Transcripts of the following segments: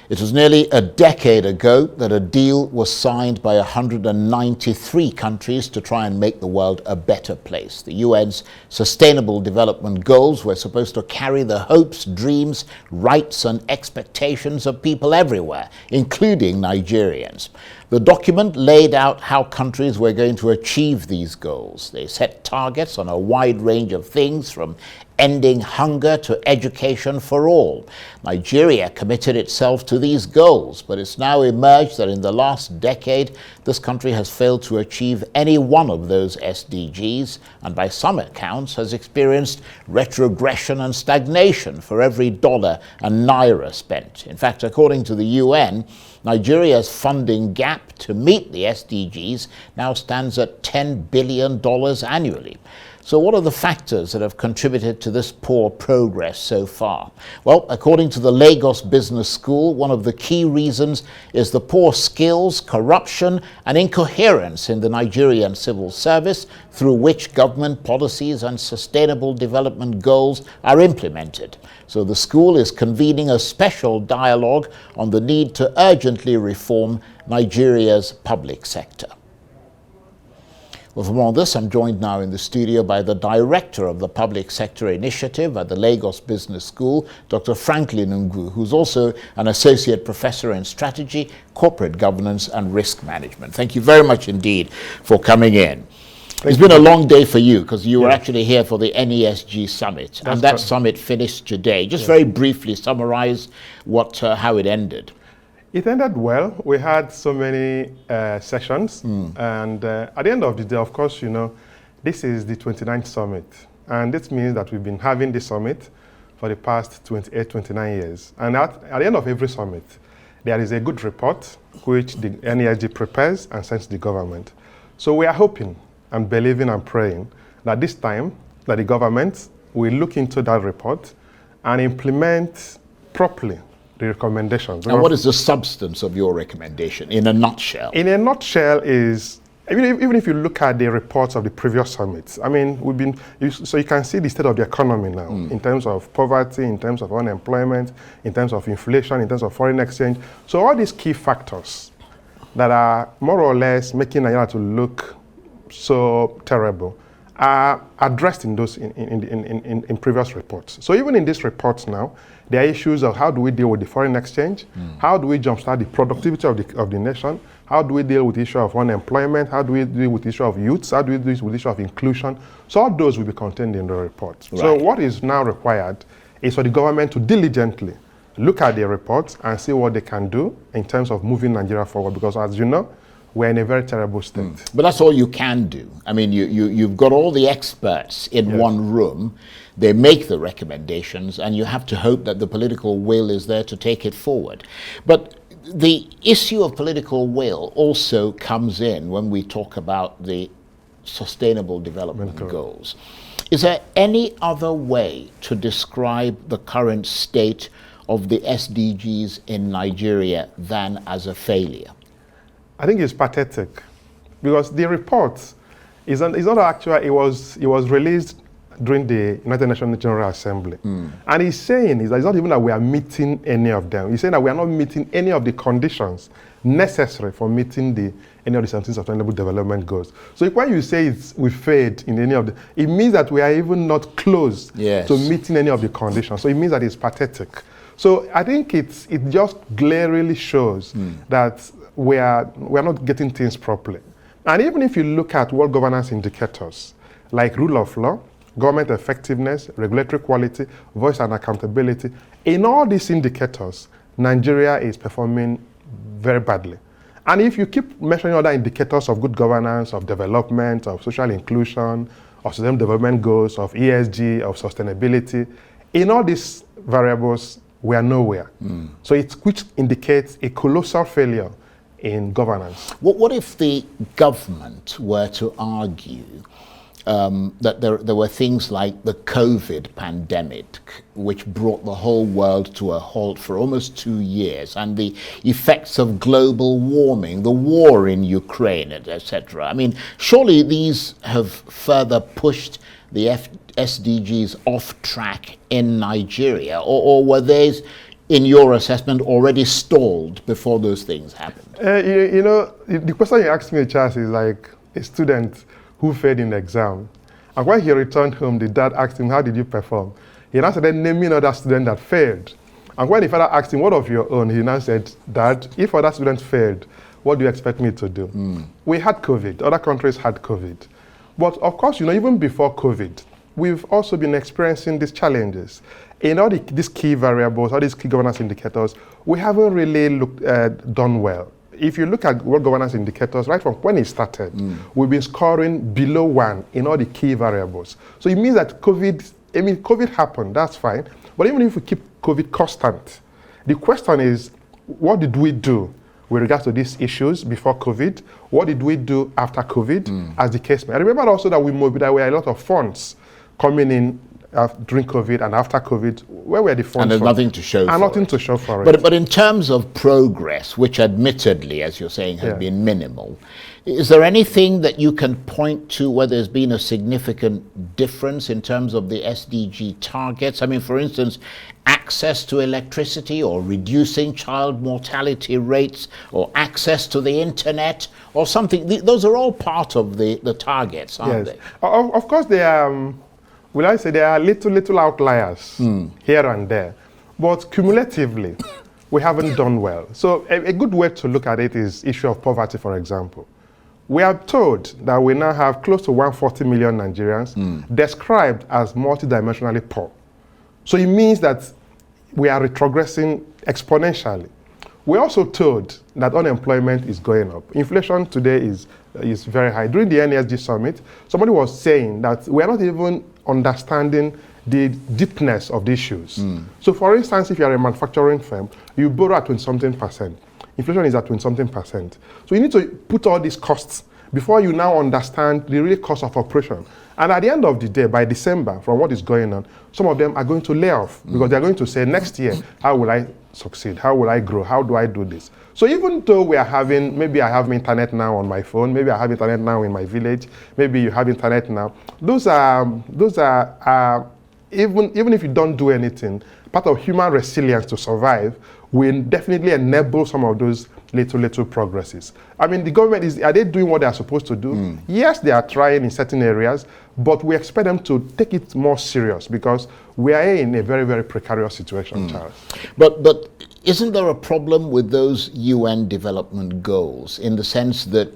It was nearly a decade ago that a deal was signed by 193 countries to try and make the world a better place. The UN's Sustainable Development Goals were supposed to carry the hopes, dreams, rights and expectations of people everywhere, including Nigerians. The document laid out how countries were going to achieve these goals. They set targets on a wide range of things, from ending hunger to education for all. Nigeria committed itself to these goals, but it's now emerged that in the last decade, this country has failed to achieve any one of those SDGs, and by some accounts has experienced retrogression and stagnation for every dollar and naira spent. In fact, according to the UN, Nigeria's funding gap to meet the SDGs now stands at $10 billion annually. So what are the factors that have contributed to this poor progress so far? Well, according to the Lagos Business School, one of the key reasons is the poor skills, corruption, and incoherence in the Nigerian civil service, through which government policies and sustainable development goals are implemented. So the school is convening a special dialogue on the need to urgently reform Nigeria's public sector. Well, for more on this, I'm joined now in the studio by the Director of the Public Sector Initiative at the Lagos Business School, Dr. Franklin Ngwu, who's also an Associate Professor in Strategy, Corporate Governance and Risk Management. Thank you very much indeed for coming in. It's been a long day for you, because you were actually here for the NESG Summit, and that summit finished today. Just very briefly summarize how it ended. It ended well. We had so many sessions, and at the end of the day, of course, you know, this is the 29th summit, and this means that we've been having this summit for the past 28, 29 years. And at the end of every summit, there is a good report which the NESG prepares and sends to the government. So we are hoping and believing and praying that this time that the government will look into that report and implement properly the recommendations. And what is the substance of your recommendation in a nutshell? In a nutshell is, even if you look at the reports of the previous summits, I mean, so you can see the state of the economy now, in terms of poverty, in terms of unemployment, in terms of inflation, in terms of foreign exchange. So all these key factors that are more or less making Nigeria to look so terrible are addressed in those in previous reports. So even in these reports now, there are issues of how do we deal with the foreign exchange, how do we jumpstart the productivity of the nation, how do we deal with the issue of unemployment, how do we deal with the issue of youths, how do we deal with the issue of inclusion. So all those will be contained in the report. Right. So what is now required is for the government to diligently look at the reports and see what they can do in terms of moving Nigeria forward, because as you know, we're in a very terrible state. But that's all you can do. I mean, you've got all the experts in one room. They make the recommendations, and you have to hope that the political will is there to take it forward. But the issue of political will also comes in when we talk about the Sustainable Development Goals. Is there any other way to describe the current state of the SDGs in Nigeria than as a failure? I think it's pathetic, because the report is not actual. It was released during the United Nations General Assembly, and he's saying is that it's not even that we are meeting any of them. He's saying that we are not meeting any of the conditions necessary for meeting any of the 17 Sustainable Development Goals. So when you say we failed in any of them, it means that we are even not close to meeting any of the conditions. So it means that it's pathetic. So I think it just glaringly shows that we are not getting things properly. And even if you look at world governance indicators, like rule of law, government effectiveness, regulatory quality, voice and accountability, in all these indicators, Nigeria is performing very badly. And if you keep mentioning other indicators of good governance, of development, of social inclusion, of sustainable development goals, of ESG, of sustainability, in all these variables, we are nowhere. So which indicates a colossal failure in governance. What if the government were to argue that there were things like the COVID pandemic, which brought the whole world to a halt for almost 2 years, and the effects of global warming, the war in Ukraine, etc. I mean, surely these have further pushed the SDGs off track in Nigeria, or were these in your assessment, already stalled before those things happened? You know, the question you asked me, Charles, is like a student who failed in the exam. And when he returned home, the dad asked him, how did you perform? He now started naming other students that failed. And when the father asked him, what of your own? He now said, Dad, if other students failed, what do you expect me to do? We had COVID. Other countries had COVID. But of course, you know, even before COVID, we've also been experiencing these challenges. In all these key variables, all these key governance indicators, we haven't really done well. If you look at world governance indicators, right from when it started, we've been scoring below 1 in all the key variables. So it means that COVID happened, that's fine. But even if we keep COVID constant, the question is, what did we do with regards to these issues before COVID? What did we do after COVID, as the case may? I remember also that there were a lot of funds coming in during COVID and after COVID. Where were the funds? And there's nothing to show for it. And nothing to show for it. But in terms of progress, which admittedly, as you're saying, has been minimal, is there anything that you can point to where there's been a significant difference in terms of the SDG targets? I mean, for instance, access to electricity, or reducing child mortality rates, or access to the internet, or something. Those are all part of the targets, aren't they? Of course, they are. Will I say there are little outliers here and there, but cumulatively, we haven't done well. So a good way to look at it is issue of poverty, for example. We are told that we now have close to 140 million Nigerians described as multidimensionally poor. So it means that we are retrogressing exponentially. We're also told that unemployment is going up. Inflation today is very high. During the NSG summit, somebody was saying that we are not even understanding the deepness of the issues. So for instance, if you are a manufacturing firm, you borrow at 20-something%. Inflation is at 20-something%. So you need to put all these costs before you now understand the real cost of operation. And at the end of the day, by December, from what is going on, some of them are going to lay off because they're going to say, next year, how will I succeed? How will I grow? How do I do this? So even though we are having, maybe I have internet now on my phone, maybe I have internet now in my village, maybe you have internet now, those are even if you don't do anything, part of human resilience to survive will definitely enable some of those little progresses. I mean, the government, are they doing what they are supposed to do? Yes, they are trying in certain areas, but we expect them to take it more serious because we are in a very, very precarious situation, Charles. But isn't there a problem with those UN development goals in the sense that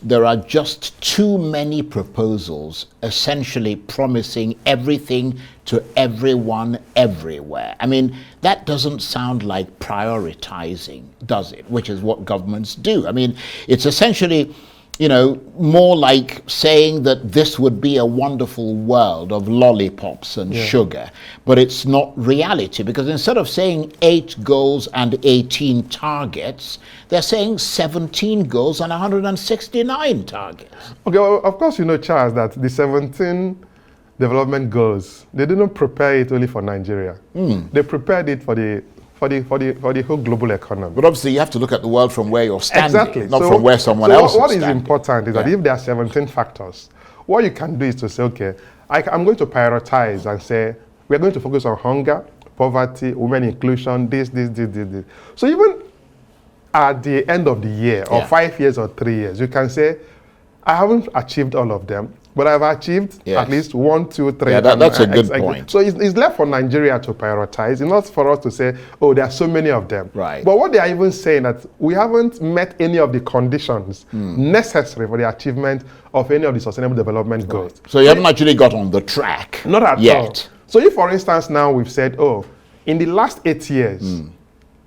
there are just too many proposals essentially promising everything to everyone everywhere? I mean, that doesn't sound like prioritizing, does it? Which is what governments do. I mean, it's essentially, you know, more like saying that this would be a wonderful world of lollipops and sugar, but it's not reality, because instead of saying 8 goals and 18 targets, they're saying 17 goals and 169 targets. Okay, well, of course, you know, Charles, that the 17 development goals, they didn't prepare it only for Nigeria. They prepared it for the whole global economy. But obviously you have to look at the world from where you're standing, exactly. not from where someone else is standing. What is important is that if there are 17 factors, what you can do is to say, okay, I'm going to prioritize and say, we're going to focus on hunger, poverty, women inclusion, this. So even at the end of the year, or 5 years or 3 years, you can say, I haven't achieved all of them, but I've achieved at least 1, 2, 3. Yeah, that's a good point. So it's left for Nigeria to prioritize. It's not for us to say, oh, there are so many of them. Right. But what they are even saying that we haven't met any of the conditions necessary for the achievement of any of the sustainable development goals. So you haven't actually got on the track. Not at yet. all. So if, for instance, now we've said, oh, in the last 8 years,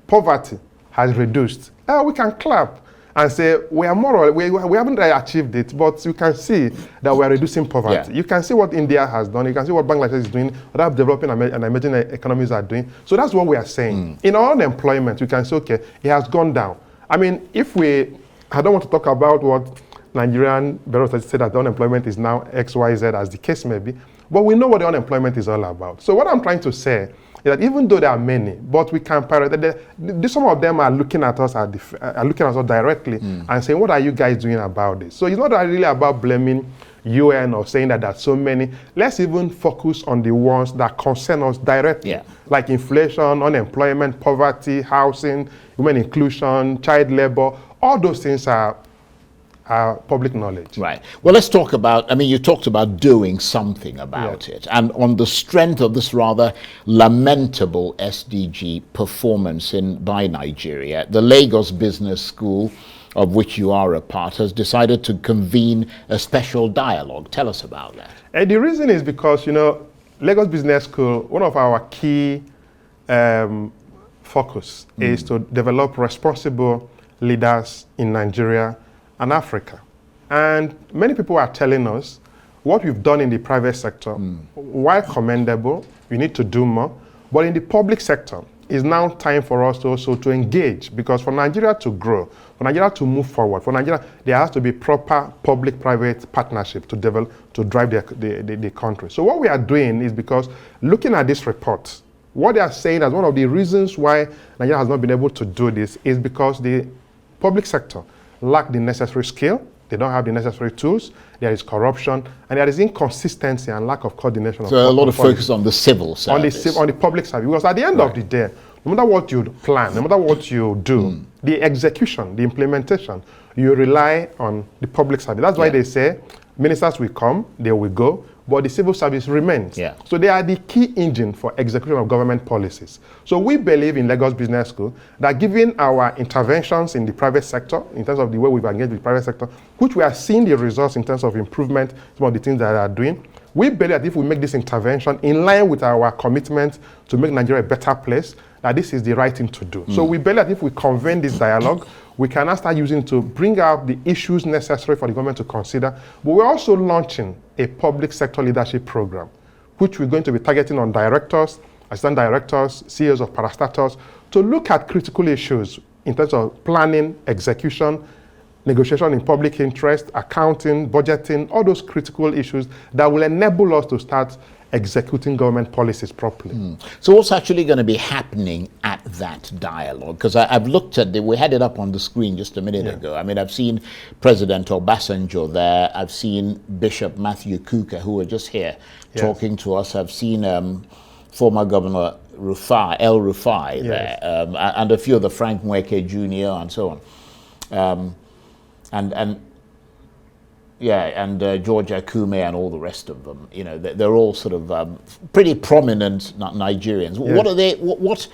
poverty has reduced, we can clap and say we are we haven't achieved it, but you can see that we are reducing poverty. You can see what India has done. You can see what Bangladesh is doing, what other developing and emerging economies are doing. So that's what we are saying. In our unemployment, you can say, okay, it has gone down. I mean, I don't want to talk about what Nigerian Bureau of Statistics said that the unemployment is now XYZ, as the case may be, but we know what the unemployment is all about. So what I'm trying to say is that even though there are many, but we can prioritize. Some of them are looking at us directly and saying, "What are you guys doing about this?" So it's not really about blaming UN or saying that there's so many. Let's even focus on the ones that concern us directly, like inflation, unemployment, poverty, housing, women inclusion, child labor. All those things are public knowledge. Right. Well, let's talk about, I mean, you talked about doing something about it. And on the strength of this rather lamentable SDG performance by Nigeria, the Lagos Business School, of which you are a part, has decided to convene a special dialogue. Tell us about that. And the reason is because, Lagos Business School, one of our key focus is to develop responsible leaders in Nigeria and Africa. And many people are telling us what we've done in the private sector, while commendable, we need to do more, but in the public sector, it's now time for us to also to engage, because for Nigeria to grow, for Nigeria to move forward, for Nigeria, there has to be proper public-private partnership to develop, to drive the country. So what we are doing is, because looking at this report, what they are saying as one of the reasons why Nigeria has not been able to do this is because the public sector lack the necessary skill, they don't have the necessary tools, there is corruption, and there is inconsistency and lack of coordination. So a lot of focus on the civil service. On the public service, because at the end of the day, no matter what you plan, no matter what you do, the execution, the implementation, you rely on the public service. That's why they say ministers will come, they will go, but the civil service remains. So they are the key engine for execution of government policies. So we believe in Lagos Business School that given our interventions in the private sector, in terms of the way we've engaged with the private sector, which we are seeing the results in terms of improvement, some of the things that they are doing, we believe that if we make this intervention in line with our commitment to make Nigeria a better place, that this is the right thing to do. So we believe that if we convene this dialogue, we can now start using to bring out the issues necessary for the government to consider. But we're also launching a public sector leadership program, which we're going to be targeting on directors, assistant directors, CEOs of parastatals, to look at critical issues in terms of planning, execution, negotiation in public interest, accounting, budgeting, all those critical issues that will enable us to start executing government policies properly. So what's actually going to be happening at that dialogue? Because I've looked at we had it up on the screen just a minute ago. I mean, I've seen President Obasanjo there. I've seen Bishop Matthew Kuka, who were just here talking to us. I've seen former Governor El Rufai there, and a few of the Frank Mweke Jr. and so on. And George Akume and all the rest of them, they're all sort of pretty prominent Nigerians. What are they? What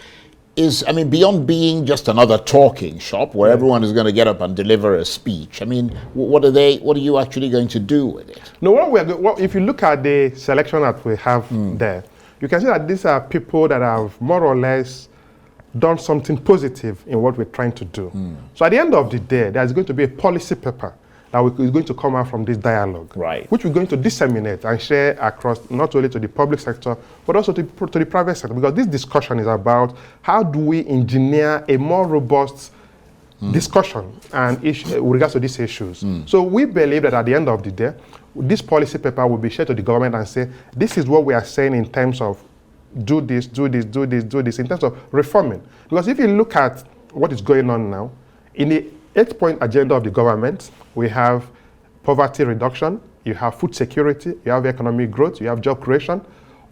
is? I mean, beyond being just another talking shop where everyone is going to get up and deliver a speech. I mean, what are they? What are you actually going to do with it? No, if you look at the selection that we have there, you can see that these are people that have more or less done something positive in what we're trying to do. So at the end of the day, there's going to be a policy paper that is going to come out from this dialogue, which we're going to disseminate and share across not only to the public sector, but also to the private sector, because this discussion is about how do we engineer a more robust discussion and with regards to these issues. So we believe that at the end of the day, this policy paper will be shared to the government and say, this is what we are saying in terms of do this, do this, do this, do this, in terms of reforming. Because if you look at what is going on now, in the 8-point agenda of the government, we have poverty reduction, you have food security, you have economic growth, you have job creation.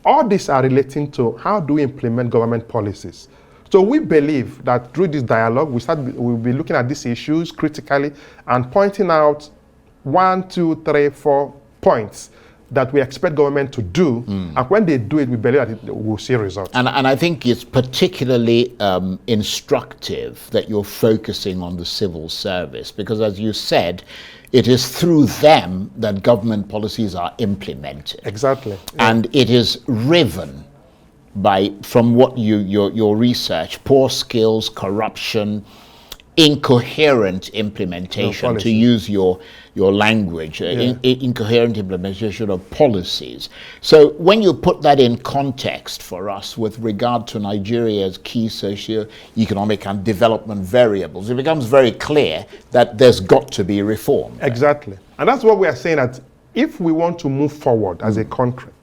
All these are relating to how do we implement government policies. So we believe that through this dialogue, we'll be looking at these issues critically and pointing out 1, 2, 3, 4 points that we expect government to do, and when they do it, we believe that we'll see results. And I think it's particularly instructive that you're focusing on the civil service, because as you said, it is through them that government policies are implemented. Exactly. And it is riven by, from what your research, poor skills, corruption, incoherent implementation, to use your language, incoherent implementation of policies. So when you put that in context for us with regard to Nigeria's key socio-economic and development variables, it becomes very clear that there's got to be reform. Exactly. And that's what we are saying, that if we want to move forward as a country,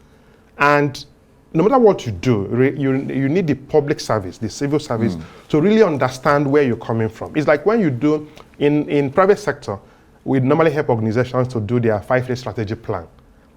and no matter what you do, you need the public service, the civil service, to really understand where you're coming from. It's like when you do in private sector, we normally help organizations to do their 5-year strategy plan.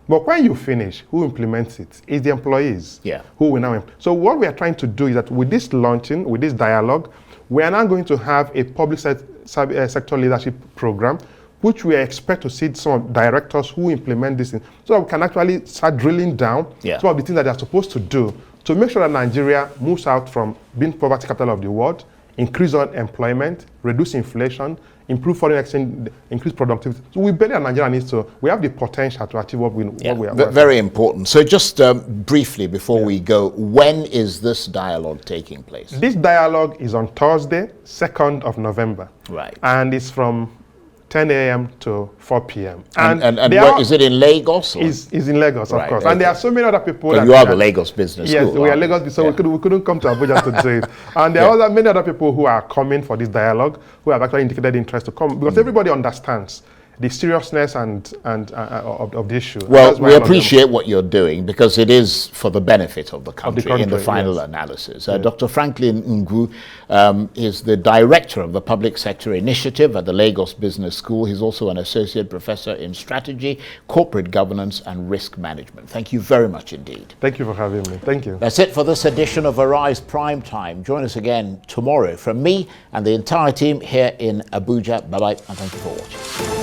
But when you finish, who implements it? It's the employees who will now. So what we are trying to do is that with this launching, with this dialogue, we are now going to have a public sector leadership program, which we expect to see some directors who implement this, so that we can actually start drilling down some of the things that they are supposed to do to make sure that Nigeria moves out from being poverty capital of the world, increase on employment, reduce inflation, improve foreign exchange, increase productivity. So we believe that Nigeria needs to, we have the potential to achieve what we are. Very important. So just briefly before we go, when is this dialogue taking place? This dialogue is on Thursday, 2nd of November. Right. And it's from 10 a.m. to 4 p.m. And where, is it in Lagos? Is in Lagos, of course. Okay. And there are so many other people. But you are the Lagos business school. Yes, we are Lagos, so we couldn't come to Abuja to do it. And there are many other people who are coming for this dialogue, who have actually indicated interest to come, because everybody understands the seriousness and of the issue. Well, we appreciate what you're doing, because it is for the benefit of the country, in the final analysis. Dr. Franklin Ngwu is the director of the Public Sector Initiative at the Lagos Business School. He's also an associate professor in strategy, corporate governance, and risk management. Thank you very much indeed. Thank you for having me. Thank you. That's it for this edition of Arise Prime Time. Join us again tomorrow from me and the entire team here in Abuja. Bye-bye, and thank you for watching.